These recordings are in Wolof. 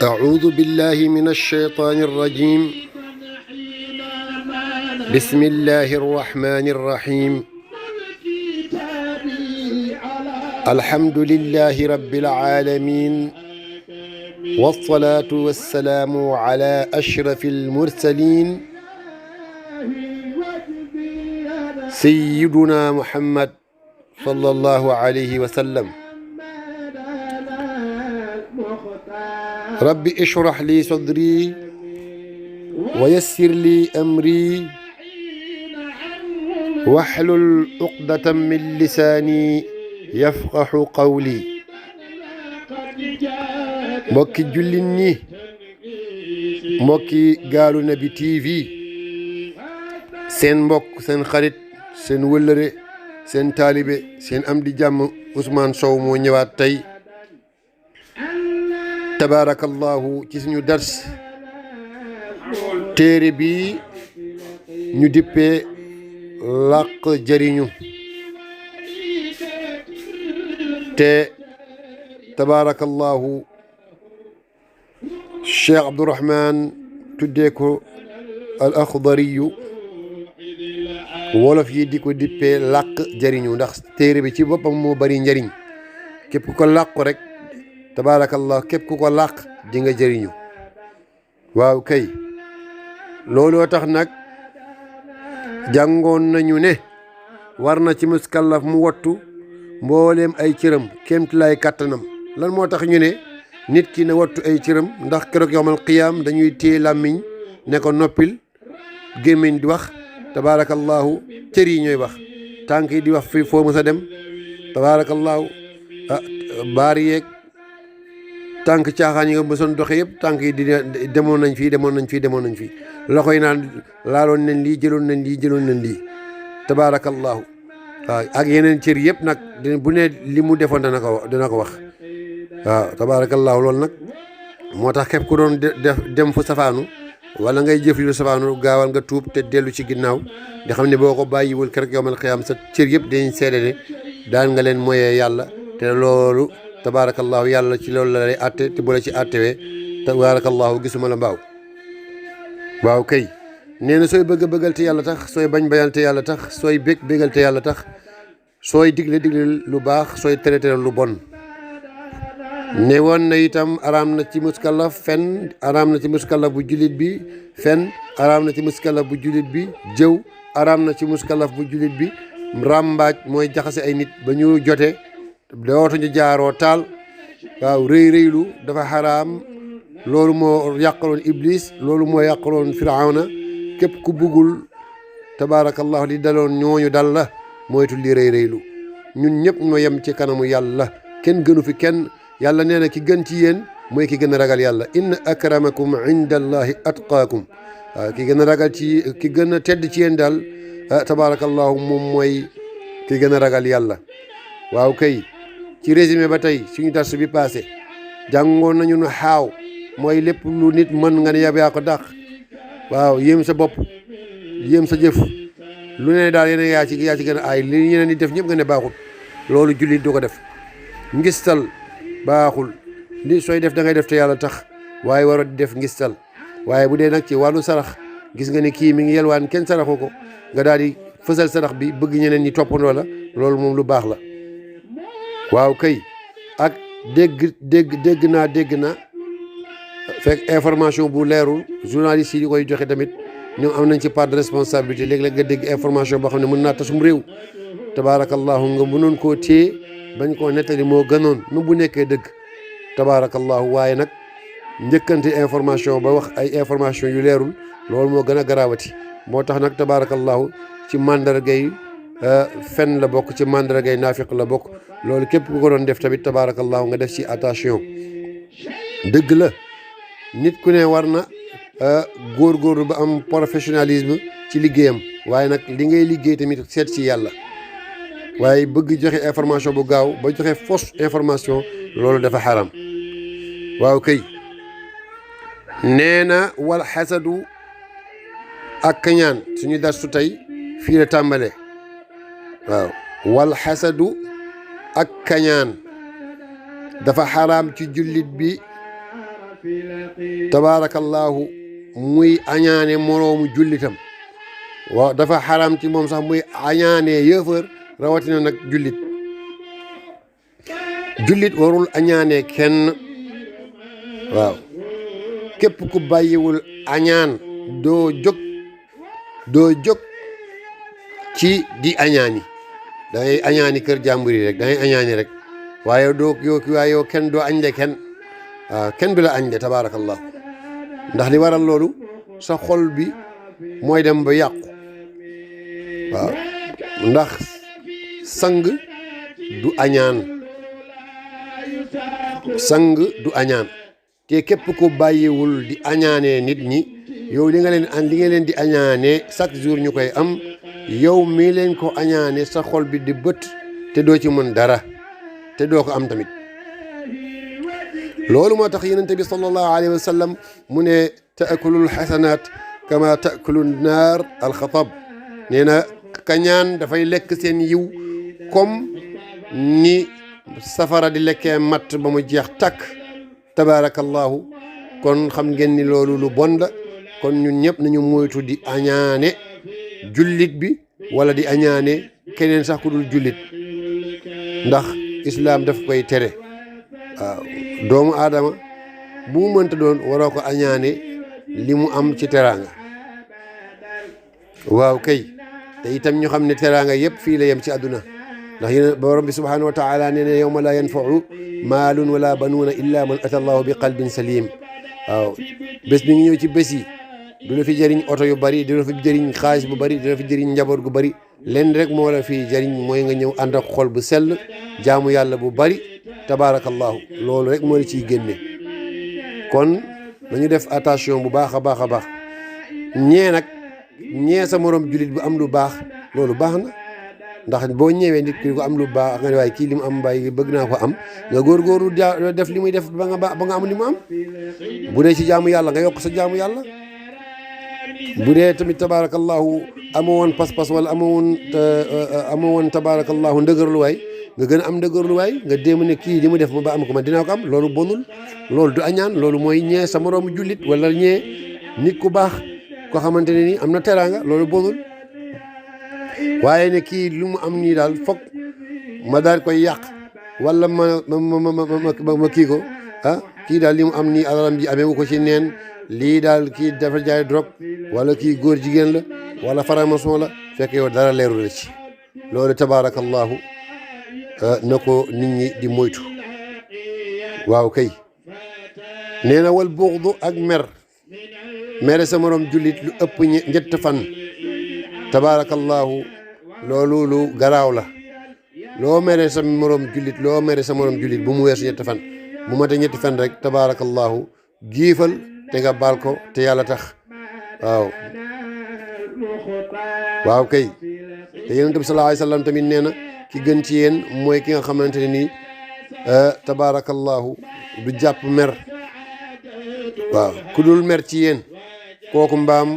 أعوذ بالله من الشيطان الرجيم. بسم الله الرحمن الرحيم. الحمد لله رب العالمين، والصلاة والسلام على أشرف المرسلين سيدنا محمد صلى الله عليه وسلم. رب اشرح لي صدري ويسر لي أمري واحلل عقدة من لساني يفقه قولي. mbokki jullit ñi, mbokki Gaalu Nabi TV, seen mbokk, seen xarit, seen wëllëre, seen taalibe, seen am di jàmm Ousmane Sow moo ñëwaat tey tabaarakallahu ci suñu dars téere bi ñu dippee làq jëriñu te tabaarakallahu Cheikh Abdourahman tuddee ko al Axdariyu, wolof yi di ko dippee làq jëriñu ndax téere bi ci boppam moo bari njëriñ. képp ku ko làqu rek tabaarakallah, képp ku ko làq di nga jëriñu. waaw kay, looloo tax nag jàngoon nañu ne war na ci muskallaf mu wattu mbooleem ay cëram kéemtulaay kàttanam. lan moo tax ñu ne nit ki na wattu ay cëram? ndax keroog yawmal qiyaam dañuy téye làmmiñ ne ko noppil, gémmiñ di wax tabaarakallahu, cër yi ñooy wax, tànk yi di wax fi foo mës a dem tabaarakallahu, baar yeeg tànk caaxaan yi nga mësoon doxe yëpp tànk yi di demoon nañ fii demoon nañ fii, loxo yi naan laaloon nañ lii, jëloon nañ lii tabaarakallahu. waaw ak yeneen cër yëpp nag bu ne li mu defoon dana ko wax. waaw tabaarakallahu, loolu nag moo tax képp ku doon dem fu safaanu wala ngay jëf lu safaanu, gaawal nga tuub te dellu ci ginnaaw nga xam ne boo ko bàyyiwul keroog yawmal qiyaam sa cër yëpp dañ seede ne daan nga leen moyee yàlla. te loolu tabaarakallahu yàlla ci loolu la lay àtte, te bu la ci àttewee tabaarakallahu gisuma la mbaaw. waaw kay, nee na sooy bëggal te yàlla tax, sooy bañal te yàlla tax, sooy bégal te yàlla tax, sooy digle lu baax, sooy tere lu bon. ne woon na itam araam na ci muskallaf fen, araam na ci muskallaf bu jullit bi fen, araam na ci muskallaf bu jullit bi jëw, araam na ci muskallaf bu jullit bi ràmbaaj, mooy jaxase ay nit ba ñu jote dootuñu jaaroo taal. waaw, rëylu dafa xaraam. loolu moo yàqaloon Iblis, loolu moo yàqaloon Firawna. képp ku buggul tabaarakallahu li daloon ñooñu dal la, moytu li rëylu. ñun ñëpp ñoo yem ci kanamu yàlla, kenn gënu fi kenn. yàlla nee na ki gën ci yéen mooy ki gën a ragal yàlla. inna akramakum inda allahi atqaakum. waaw, ki gën a ragal ki gën a tedd ci yéen daal tabaarakallahu moom mooy ki gën a ragal yàlla. waaw kay, ci résumé ba tey suñu dars bi passé jàngoon nañu ne xaaw mooy lépp lu nit mën nga ne yaa ko dàq. waaw, yéem sa bopp, yéem sa jëf, lu ne daal yéen yaa ci gën a aay. li ñeneen di def ñëpp nga ne baaxul, loolu jullit du ko def. ngistal baaxul. li sooy def da ngay def te yàlla tax, waaye waroo di def ngistal. waaye bu dee nag ci wàllu sarax, gis nga ni kii mi ngi yelwaan kenn saraxu ko, nga daal di fësal sarax bi bëgg ñeneen ñi toppandoo la, loolu moom lu baax la. waaw kay, ak dégg naa fekk information bu leerul, journaliste yi di koy joxe tamit ñoom am nañ ci part de responsabilité. léeg-léeg nga dégg information boo xam ne mën naa tasum réew tabaarakallahu, nga mënoon koo téye bañ koo nettali moo gënoon nu bu nekkee dëgg tabaarakallahu. waaye nag njëkkante information ba wax ay information yu leerul, loolu moo gën a garaawati. moo tax nag tabaarakallahu ci màndargay fen la bokk, ci màndargay naafiq la bokk. loolu képp ku ko doon def tamit tabaarakallahu nga def ci attention. dëgg la, nit ku ne war na góorgóorlu ba am professionnalisme ci liggéeyam, waaye nag li ngay liggéey tamit seet ci yàlla. waaye bëgg joxe information bu gaaw ba joxe fausse information, loolu dafa xaram. waaw kay, nee na wal xasadu ak kañaan, suñu darsu tey fii la tàmbale. waaw, wal xasadu ak kañaan. dafa xaraam ci jullit bi tabaarakallaahu muy añaane moroomu jullitam waaw dafa xaraam ci moom sax muy añaane yëfër rawatina nag jullit warul añaane kenn waaw képp ku bàyyiwul añaan doo jóg ci di añaani dangay añaani kër jàmbur yi rek dangay añaani rek waaye yow kenn doo añ de kenn waaw kenn du la añ de tabaarakallah ndax li waral loolu sa xol bi mooy dem ba yàqu waaw ndax sang du añaan te képp ko bàyyiwul di añaanee nit ñi yow li nga leen di añaanee chaque jour ñu koy am yow mii leen ko añaane sa xol bi di bët te doo ci mën dara te doo ko am tamit loolu moo tax yonent bi sallallahu alayhi wa sallam mu ne taakulul xasanaat kama taakulu naar alxatab nee na kañaan dafay lekk seen yiw comme ni safara di lekkee matt ba mu jeex takk tabaarakallahu kon xam ngeen ni loolu lu bon la kon ñun ñëpp nañu moytu di añaane jullit bi wala di añaane keneen sax ku dul jullit ndax islaam daf koy tere waaw doomu aadama bu mu mënta doon waroo ko añaane li mu am ci teraanga waaw kay te itam ñu xam ne teraanga yëpp fii la yem ci àdduna ndax yéen borom bi subhanahu wa taala nee na yawma laa yanfau maalun wala banuuna illa man ata allahu bi qalbin salim waaw bés bi ngi ñëw ci bés yi du la fi jëriñ oto yu bari du la fi jëriñ xaalis bu bari du la fi jëriñ njaboot gu bari lenn rek moo la fi jëriñ mooy nga ñëw ànd ak xol bu sell jaamu yàlla bu bari tabaarakallahu loolu rek moo la ciy génne kon nañu def attention bu baax a baax a baax ñee sa morom jullit bu am lu baax loolu baax na ndax boo ñëwee nit ki ko am lu baax nga ne waaye kii li mu am mbay bëgg naa ko am nga góorgóorlu def li muy def ba nga am li mu am bu dee ci jaamu yàlla nga yokk sa jaamu yàlla bu dee tamit tabaarakallahu amoo woon pas-pas wala amoo woon tabaarakallahu ndëgërluwaay nga gën a am ndëgërluwaay nga déema ne kii li mu def ba am ko man dinaa ko am loolu bonul loolu du añaan loolu mooy ñee sa moroomu jullit wala ñee nit ku baax ko xamante ne nii am na teraanga loolu bonul waaye ne kii lu mu am nii daal foog ma daal koy yàq wala ma kii ko kii daal li mu am nii alalam ji amee wu ko ci neen lii daal kii dafa jaay drogue wala kii góor jigéen la wala faramason la fekk yow dara leeru la ci loolu tabaarakallahu na ko nit ñi di moytu waaw kay nee na wal buxdu ak mere sa morom jullit lu ëpp ñett fan tabaarakallahu loolu lu garaaw la loo mere sa morom jullit bu mu weesu ñetti fan bu mate ñetti fan rek tabaarakallahu giifal te nga baal ko te yàlla tax waaw kay te yonent bi sallallahu alayhi wa sallam tamit nee na ki gën ci yéen mooy ki nga xamante ne nii tabaarakallahu du jàpp mer waaw ku dul mer ci yéen kooku mbaam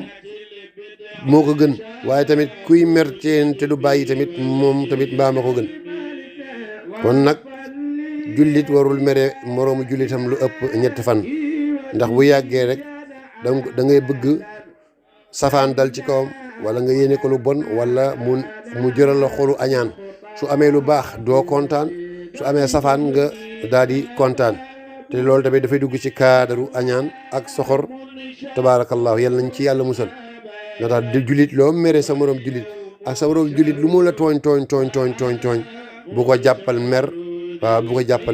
moo ko gën waaye tamit kuy mer ci yéen te du bàyyi tamit moom tamit mbaam a ko gën kon nag jullit warul mere moroomu jullitam lu ëpp ñetti fan ndax bu yàggee rek da ngay bëgg safaan dal ci kawam wala nga yéene ko lu bon wala mu jëral la xolu añaan su amee lu baax doo kontaan su amee safaan nga daal di kontaan te loolu tamit dafay dugg ci kaadaru añaan ak soxor tabaarakallahu yàlla nañ ci yàlla musal nga tax di jullit loo mere sa morom jullit ak sa morom jullit lu mu la tooñ bu ko jàppal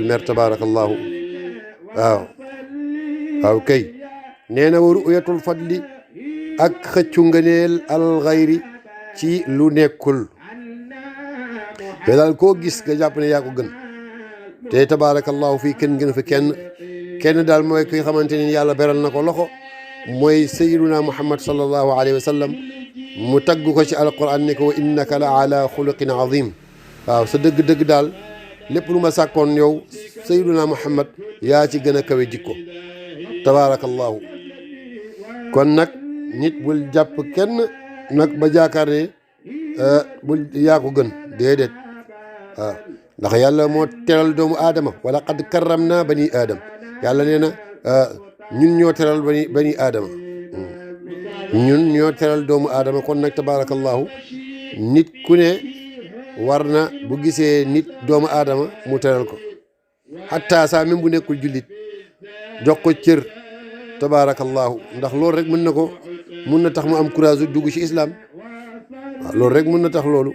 mer tabaarakallahu waaw kay nee na wa ru'yatul fadli ak xëccu ngëneel al xayri ci lu nekkul te daal koo gis nga jàpp ne yaa ko gën te tabaarakallahu fii kenn gën fi kenn daal mooy ki xamante ni yàlla beral na ko loxo mooy sayyiduna muhammad sallallahu alayhi wa sallam mu tagg ko ci alquran ne ko wa innaka la ala xuluqin azim waaw sa dëgg-dëgg daal lépp lu ma sàkkoon yow sayyiduna muhammad yaa ci gën a kawe jikko tabaarakallahu kon nag nit bul jàpp kenn nag ba jaakaar ne bul yaa ko gën déedéet waaw ndax yàlla moo teral doomu aadama wala qad karram naa bani aadam yàlla nee na ñun ñoo teral bani aadama ñun ñoo teral doomu aadama kon nag tabaarakallahu nit ku ne war na bu gisee nit doomu aadama mu teral ko xatta saa même bu nekkul jullit jox ko cër tabaarakallahu ndax loolu rek mun na tax mu am courage dugg ci islam waaw loolu rek mun na tax loolu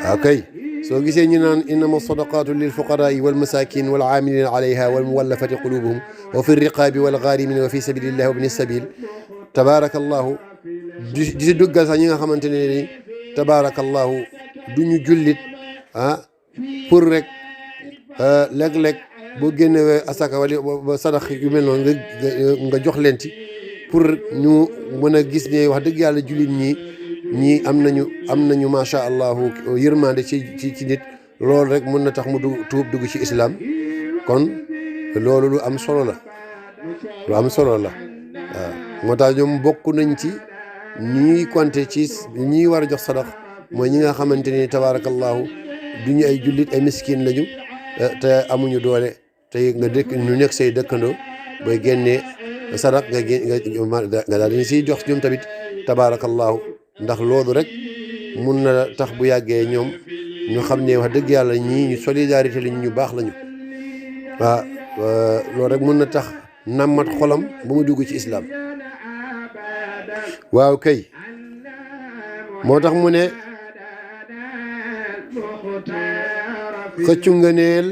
waaw kay soo gisee ñu naan innama sadaqatu lil fuqaraai wal masakin wal aamilina alayha wal muwallafati qulubuhum wa fi riqaabi wal gharimina wa fi sabilillahi wa bni sabil tabaarakallahu di si duggal sax ñi nga xamante ne ni tabaarakallahu du ñu jullit pour rek léeg-léeg boo génnewee asaka wala sadax yu mel noonu nga jox leen ci pour ñu mën a gis ne wax dëgg yàlla jullit ñii am nañu macha allahu yërmande ci nit loolu rek mën na tax mu dugg ci islam kon loolu lu am solo la waaw moo tax ñoom bokk nañ ci ñuy compter ci ñi war a jox sadax mooy ñi nga xamante ni tabaarakallahu du ñu ay jullit ay miskin lañu te amuñu doole te nga ñu nekk say dëkkandoo booy génnee sadax nga daal di siy jox ñoom tamit tabaarakallahu ndax loolu rek mun na tax bu yàggee ñoom ñu xam ne wax dëgg yàlla ñii ñu solidarité lañu ñu baax lañu waaw loolu rek mun na tax nammat xolam ba mu dugg ci islam waaw kay moo tax mu ne xëccu ngëneel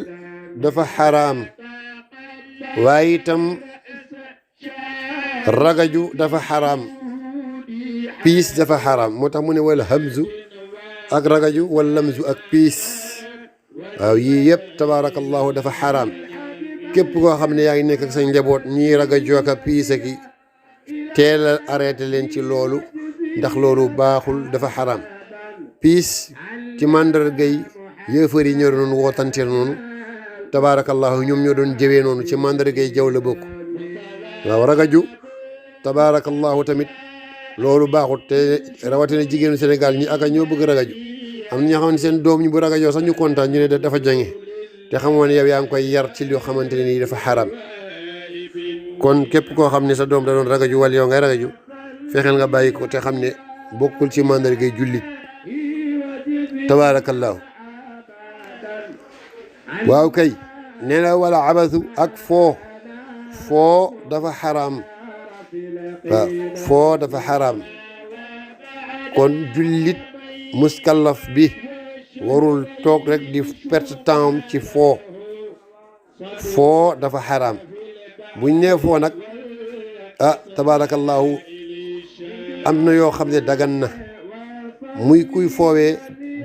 dafa xaraam waaye itam ragaju dafa xaraam piis dafa xaraam moo tax mu ne wala hamzu ak ragaju wala lamzu ak piis waaw yii yëpp tabaarakallahu dafa xaraam képp koo xam ne yaa ngi nekk ak sa njaboot ñii ragaju ak a piis ak teel a arrêté leen ci loolu ndax loolu baaxul dafa xaraam piis ci màndargay yëfër yi ñoo doon wootante noonu tabaarakallahu ñoom ñoo doon jëwee noonu ci màndargay jaw la bokk waaw ragaju tabaarakallahu tamit loolu baaxut te rawatina jigéenu Sénégal ñi aka ñoo bëgg ragaju am na ñoo xam ne seen doom ñu bu ragajoo sax ñu kontaan ñu ne dafa jange te xamoo ne yow yaa ngi koy yar ci loo xamante ne nii dafa xaraam kon képp koo xam ne sa doom da doon ragaju wala yow ngay ragaju fexeel nga bàyyi ko te xam ne bokkul ci mandargay jullit tabaarakallahu waaw kay nee na wala abathu ak foo dafa xaraam waaw foo dafa xaraam kon jullit muskallaf bi warul toog rek di perte temps ci foo dafa xaraam buñ nee foo nag tabaarakallahu am na yoo xam ne dagan na muy kuy foowee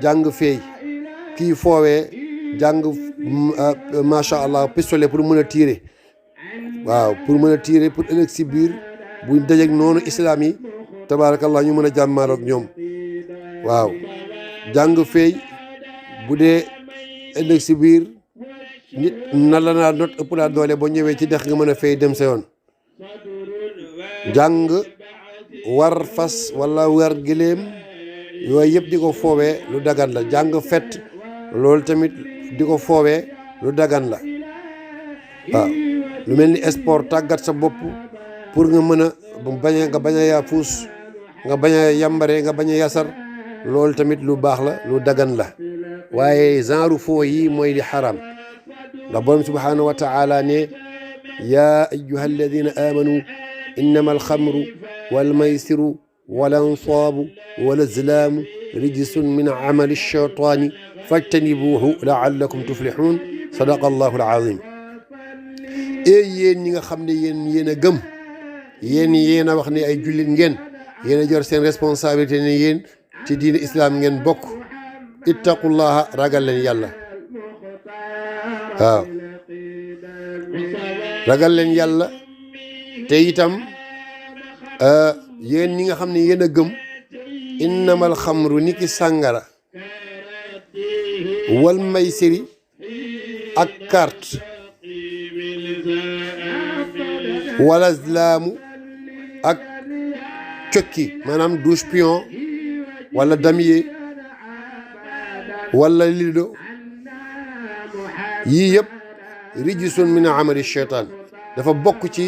jàng feey kii foowee jàng macha allah pistolet pour mën a tirer waaw pour mën a tirer pour ëllëg si biir buñ dajeek noonu islam yi tabaarakallah ñu mën a jàmmaaroog ñoom waaw jàng feey bu dee ëllëg si biir nit na la naa not ëpp laa doole boo ñëwee ci dex nga mën a feey dem sa yoon jàng war fas wala war giléem yooyu yëpp di ko foowee lu dagan la jàng fet loolu tamit di ko foowee lu dagan la waaw lu mel ni sport tàggat sa bopp pour nga mën a nga bañ a yaa fuus nga bañ a yambare nga bañ a yasar loolu tamit lu baax la lu dagan la waaye genre foo yi mooy li xaram ndax borom subhanahu wa taala ne yaa ayyuha alladina amanu innama alxamru walmaysiru walansaabu walazlaamu rijsun min amali alcheytaani fajtanibuuhu laallakum tuflixuun sadaqa allahu alazim yéen ñi nga xam ne yéen a gëm yéen a wax ne ay jullit ngeen yéen a jor seen responsabilité ne yéen ci diine islam ngeen bokk ittaqullaha ragal leen yàlla waaw ragal leen yàlla te itam yéen ñi nga xam ne yéen a gëm innamal xamru ni ki sàngara wal maysiri ak carte wala zlaamu ak cokki maanaam douze pion wala damier wala lido yii yëpp rijsun min amali cheytaan dafa bokk ci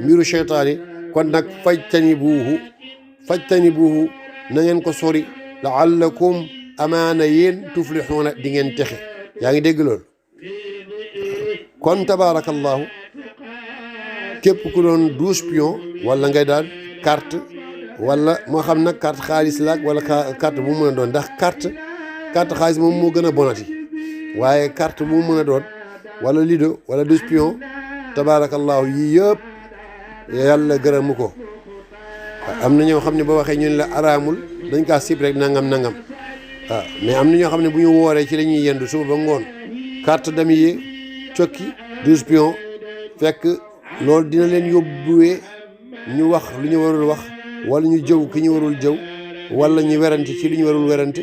mbiru cheytaan yi kon nag fajtanibuuhu na ngeen ko sori laallakum amaana yéen tuflixuuna di ngeen texe yaa ngi dégg loolu kon tabaarakallahu képp ku doon 12 pion wala ngay daal carte wala moo xam nag carte xaalis laag wala carte bu mu mën a doon ndax carte xaalis moom moo gën a bonati waaye carte bu mu mën a doon wala lido wala 12 pion tabaarakallahu yii yëpp yàlla gërëmu ko am na ñoo xam ne ba waxee ñun la araamul dañ kaa sib rek nangam waaw mais am na ñoo xam ne bu ñu wooree ci la ñuy yendu suba ba ngoon carte dami yi cokki 12 pion fekk loolu dina leen yóbbuwee ñu wax lu ñu warul wax wala ñu jëw ki ñu warul jëw wala ñu werante ci lu ñu warul werante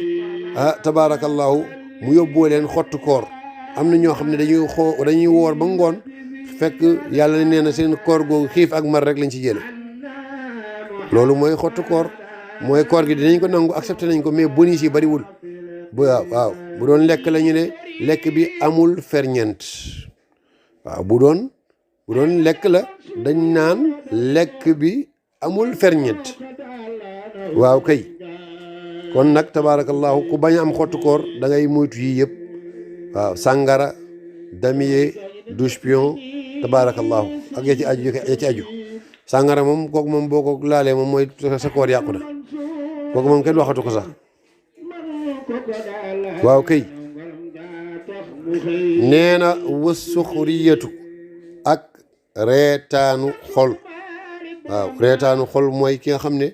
tabaarakallahu mu yóbbuwee leen xottu koor am na ñoo xam ne dañuy woor ba ngoon fekk yàlla nee na seen koor googu xiif ak mar rek lañ ci jële loolu mooy xottu koor mooy koor gi dinañ ko nangu accepté nañ ko mais bonus yi bariwul waaw bu doon lekk la ñu ne lekk bi amul ferñeent waaw bu doon lekk la dañ naan lekk bi amul ferñeent waaw kay kon nag tabaarakallahu ku bañ a am xottu koor da ngay moytu yii yëpp waaw sàngara damier 12 pion tabaarakallahu ak ya ci aju sàngara moom kooku moom boo ko laalee moom mooy sa koor yàqu na kooku moom kenn waxatu ko sax waaw kay nee na wasuxuriyatu ak reetaanu xol waaw reetaanu xol mooy ki nga xam ne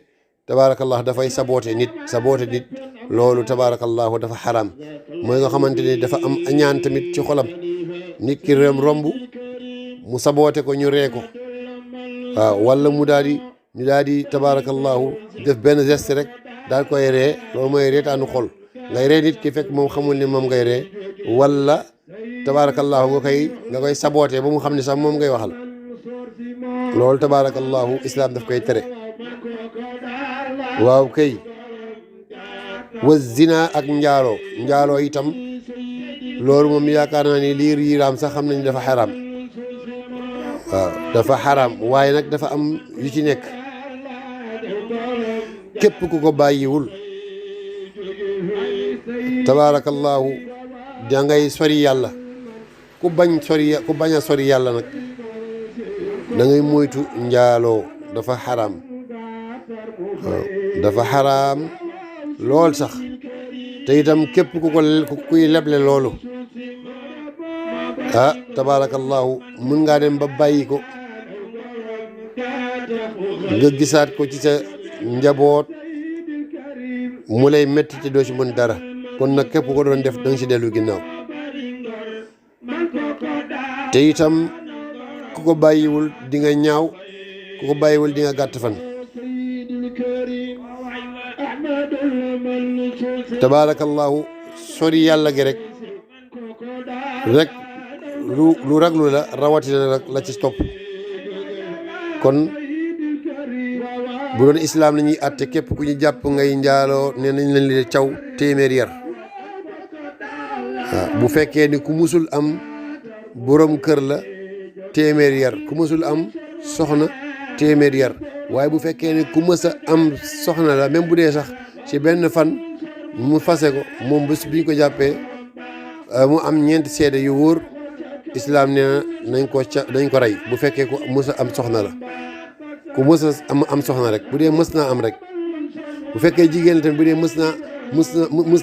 tabaarakallah dafay saboote nit loolu tabaarakallahu dafa xaraam mooy nga xamante ni dafa am añaan tamit ci xolam nit ki romb mu saboote ko ñu ree ko waaw wala ñu daal di tabaarakallahu def benn geste rek daal koy ree loolu mooy reetaanu xol ngay ree nit ki fekk moom xamul ni moom ngay ree wala tabaarakallahu nga koy saboote ba mu xam ne sax moom ngay waxal loolu tabaarakallahu islam daf koy tere waaw kay wa zina ak njaaloo itam loolu moom yaakaar naa ni liir yiiraam sax xam nañ dafa xaraam waaw dafa xaraam waaye nag dafa am yu ci nekk képp ku ko bàyyiwul tabaarakallahu dangay sori yàlla ku bañ a sori yàlla nag da ngay moytu njaaloo dafa xaraam waaw dafa xaraam lool sax te itam képp kuy leble loolu tabaarakallahu mën ngaa dem ba bàyyi ko nga gisaat ko ci sa njaboot mu lay metti te doo ci mën dara kon nag képp ko doon def danga ci dellu ginnaaw te itam ku ko bàyyiwul di nga ñaaw ku ko bàyyiwul di nga gàtt fan tabaarakallahu sori yàlla gi rek lu raglu la rawatina rek la ci topp kon bu doon islaam la ñuy àtte képp ku ñu jàpp ngay njaaloo nee nañ leen li caw téeméer yar waaw bu fekkee ni ku musul am borom kër la téeméer yar ku musul am soxna téeméer yar waaye bu fekkee ni ku mës a am soxna la même bu dee sax ci benn fan mu fase ko moom bés bi ñu ko jàppee mu am ñeenti seede yu wóor islaam nee na dañ ko rey bu fekkee ku mës a am soxna la ku mës a am soxna rek bu dee mës naa am rek bu fekkee jigéen tamit bu dee mës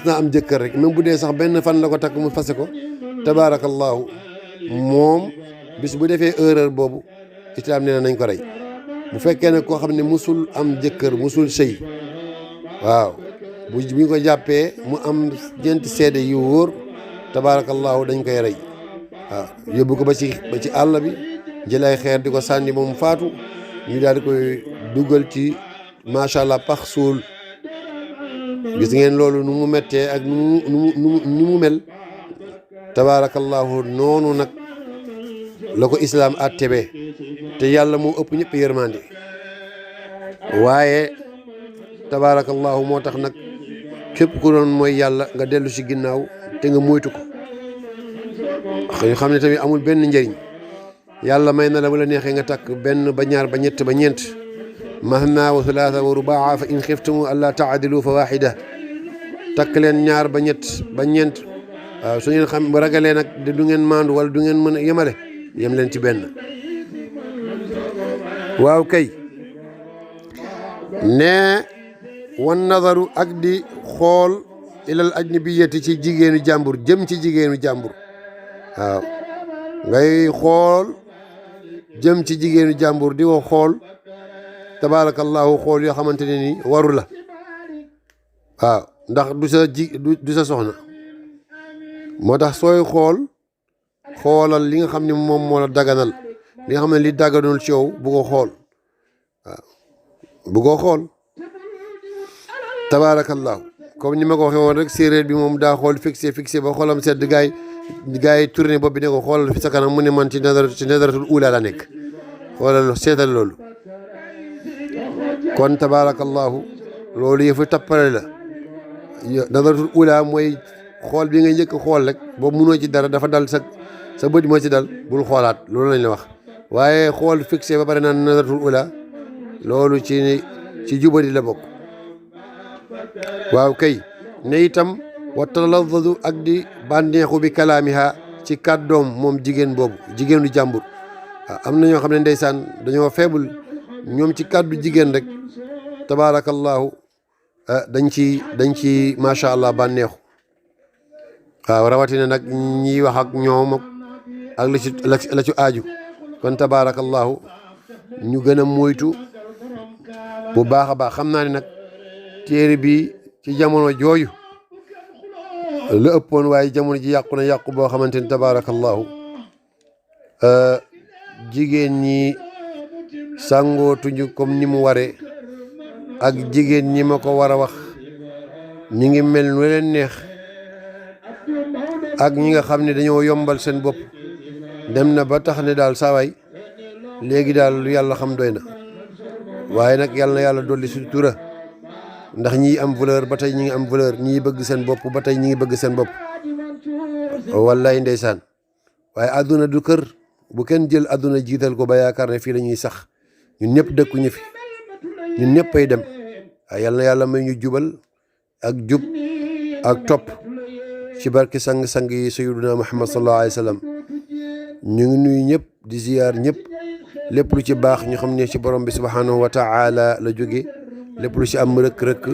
naa am jëkkër rek même bu dee sax benn fan la ko takk mu fase ko tabaarakallahu moom bis bu defee erreur boobu islaam nee na nañ ko rey bu fekkee ne koo xam ne musul am jëkkër musul sëy waaw bu ñu ko jàppee mu am ñeenti seede yu wóor tabaarakallahu dañ koy rey waaw yóbbu ko ba ci àll bi jël ay xeer di ko sànni moom faatu ñu daal di koy dugal ci macha allah pax suul gis ngeen loolu nu mu mettee ak nu mu mel tabaarakallahu noonu nag la ko islaam attebe te yàlla moo ëpp ñëpp yërmande waaye tabaarakallahu moo tax nag képp ku doon mooy yàlla nga dellu ci ginnaaw te nga moytu ko ñu xam ne tamit amul benn njëriñ yàlla may na la bu la neexee nga takk benn ba ñaar ba ñett ba ñeent mathna wa thulaatha wa rubaa fa in xiftumu alla taadilu fa waxida takk leen ñaar ba ñett ba ñeent waaw su ngeen xam ragalee nag du ngeen maandu wala du ngeen mën a yemale yem leen ci benn waaw kay ne wan nadaru ak di xool ilal ajnabiyati ci jigéenu jàmbur jëm ci jigéenu jàmbur waaw ngay xool jëm ci jigéenu jàmbur di ko xool tabaarakallahu xool yoo xamante ne ni waru la waaw ndax du sa soxna moo tax sooy xoolal li nga xam ne moom moo la daganal li nga xam ne li daganul ci yow bu ko xool waaw bu ko xool tabaarakallahu comme ni ma ko waxee woon rek séeréer bi moom daa xool fixé ba xoolam sedd gaay yi tourné bopp bi ne ko xoolal fi sa kanam mu ne man ci nadaratul ula la nekk xoolal seetal loolu kon tabaarakallahu loolu yëfu tappale la nadaratul ula mooy xool bi nga njëkk xool rek boobu munoo ci dara dafa dal sa bët moo ci dal bul xoolaat loolu lañ la wax waaye xool fixé ba pare naan nadaratul ula loolu ci jubadi la bokk waaw kay ne itam wa taladadu ak di bànneexu bi kalaamiha ci kàddoom moom jigéen boobu jigéenu jàmbur waaw am na ñoo xam ne ndeysaan dañoo faible ñoom ci kàddu jigéen rek tabaarakallahu dañ ci macha allah bànneexu waaw rawatina nag ñiy wax ak ñoom ak la ci aaju kon tabaarakallahu ñu gën a moytu bu baax a baax xam naa ne nag téere bi ci jamono jooju la ëppoon waaye jamono ji yàqu na yàqu boo xamante ni tabaarakallahu jigéen ñi sàngootuñu comme ni mu waree ak jigéen ñi ma ko war a wax ñi ngi mel nu leen neex ak ñi nga xam ne dañoo yombal seen bopp dem na ba tax ne daal saawaay léegi daal lu yàlla xam doy na waaye nag yàlla dolli sutura ndax ñii am valeur ba tey ñi ngi am valeur ñii bëgg seen bopp ba tey ñi ngi bëgg seen bopp wallaay ndeysaan waaye àdduna du kër bu kenn jël àdduna jiital ko ba yaakaar ne fii la ñuy sax ñun ñëpp dëkkuñu fi ñun ñëpp ay dem waaye yàlla may ñu jubal ak jub ak topp ci barke sang-sang yi sayyiduna Muhammad sallallahu alayhi wa sallam ñu ngi nuyu ñëpp di ziyaar ñëpp lépp lu ci baax ñu xam ne ci borom bi subhanahu wa ta'ala la jóge lépp lu ci am rëkk-rëkk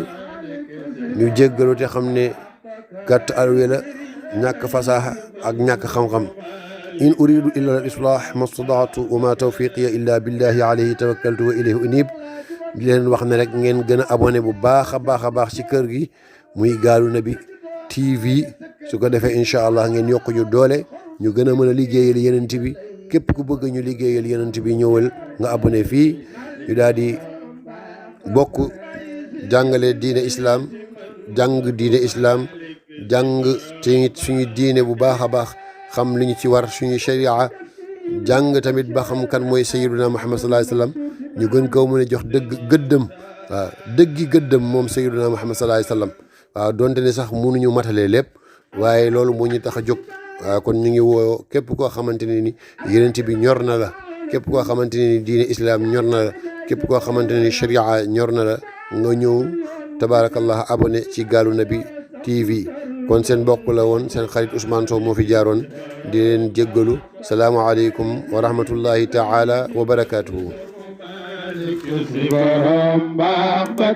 ñu jéggalu te xam ne gàtt alwe la ñàkk fasaaxa ak ñàkk xam-xam in uridu illa al islah mastadaatu wa ma tawfiqiya illa billahi alayhi tawakkaltu wa ilayhi unib di leen wax ne rek ngeen gën a abonné bu baax a baax ci kër gi muy Gaalu Nabi TV su ko defee incha allah ngeen yokk ñu doole ñu gën a mën a liggéeyal yenent bi képp ku bëgg ñu liggéeyal yenent bi ñëwal nga abonné fii ñu daal di bokk jàngale diine islam jàng diine islam jàng te suñu diine bu baax a baax xam li ñu ci war suñu sharia jàng tamit ba xam kan mooy sayyiduna Muhammad sallallahu alayhi wasallam ñu gën koo mën a jox gëddëm waaw dëggi gëddëm moom sayyiduna Muhammad sallallahu alayhi wasallam waaw donte ne sax mënuñu matalee lépp waaye loolu moo ñu tax a jóg waaw kon ñu ngi woo képp koo xamante ne ni yenent bi ñor na la képp koo xamante ne ni diine islam ñor na la képp koo xamante ne ni sharia ñor na la nga ñëw tabaarakallah abonné ci Gaalu Nabi TV kon seen mbokk la woon seen xarit Ousmane Sow moo fi jaaroon di leen jéggalu salaamualeykum wa rahmatullahi taala wa barakaatuhu